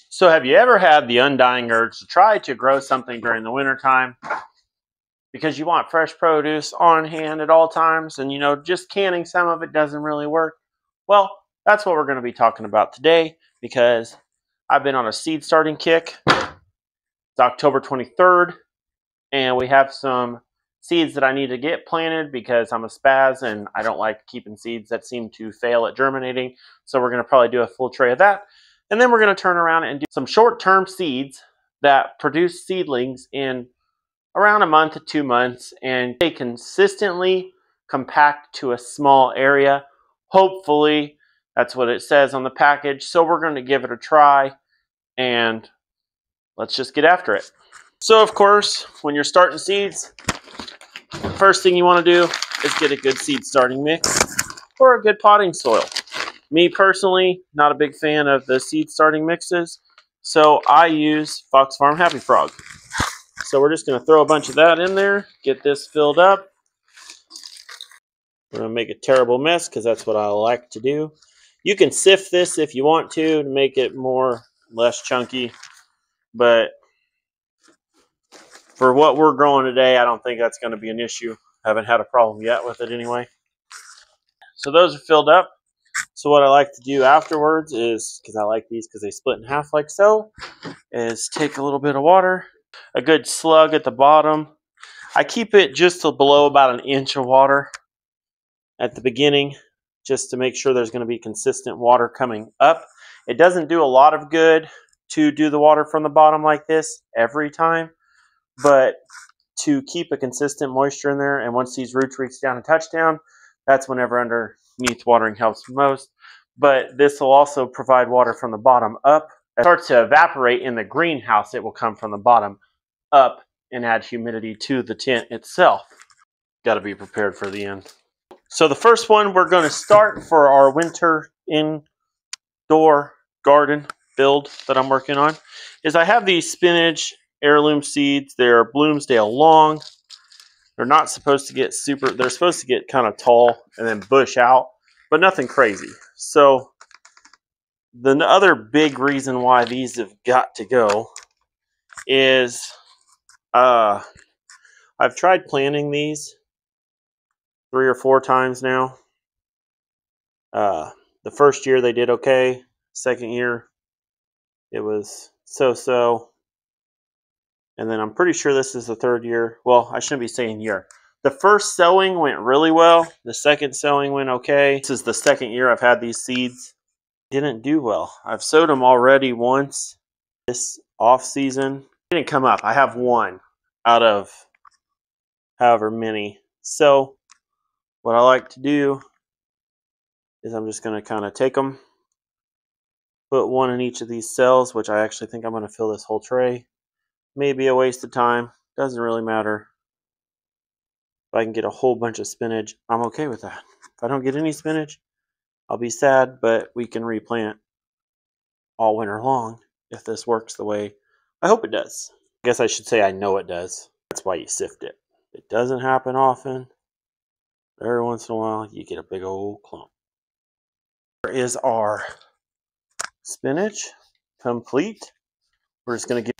So have you ever had the undying urge to try to grow something during the wintertime because you want fresh produce on hand at all times, and just canning some of it doesn't really work? Well, that's what we're going to be talking about today, because I've been on a seed starting kick. It's October 23rd, and we have some seeds that I need to get planted because I'm a spaz and I don't like keeping seeds that seem to fail at germinating. So we're going to probably do a full tray of that. And then we're going to turn around and do some short-term seeds that produce seedlings in around a month to 2 months, and they consistently compact to a small area. Hopefully, that's what it says on the package. So we're going to give it a try, and let's just get after it. So of course, when you're starting seeds, the first thing you want to do is get a good seed starting mix or a good potting soil. Me personally, not a big fan of the seed starting mixes, so I use Fox Farm Happy Frog. So we're just going to throw a bunch of that in there, get this filled up. We're going to make a terrible mess because that's what I like to do. You can sift this if you want to make it less chunky, but for what we're growing today, I don't think that's going to be an issue. I haven't had a problem yet with it anyway. So those are filled up. So what I like to do afterwards is, because I like these because they split in half like so, is take a little bit of water, a good slug at the bottom. I keep it just below about 1 inch of water at the beginning, just to make sure there's going to be consistent water coming up. It doesn't do a lot of good to do the water from the bottom like this every time, but to keep a consistent moisture in there, and once these roots reach down and touch down, that's whenever underneath watering helps most. But this will also provide water from the bottom up. As it starts to evaporate in the greenhouse, it will come from the bottom up and add humidity to the tent itself. Got to be prepared for the end. So the first one we're going to start for our winter indoor garden build that I'm working on is, I have these spinach heirloom seeds. They're Bloomsdale long. They're not supposed to get they're supposed to get kind of tall and then bush out, but nothing crazy. So the other big reason why these have got to go is I've tried planting these 3 or 4 times now. The first year they did okay. Second year it was so-so. And then I'm pretty sure this is the third year. Well, I shouldn't be saying year. The first sowing went really well. The second sowing went okay. This is the second year I've had these seeds. Didn't do well. I've sowed them already once this off season. Didn't come up. I have one out of however many. So what I like to do is I'm just going to kind of take them, put one in each of these cells, which I actually think I'm going to fill this whole tray. Maybe a waste of time. Doesn't really matter. If I can get a whole bunch of spinach, I'm okay with that. If I don't get any spinach, I'll be sad, but we can replant all winter long if this works the way I hope it does. I guess I should say I know it does. That's why you sift it. It doesn't happen often. Every once in a while, you get a big old clump. There is our spinach complete. We're just going to get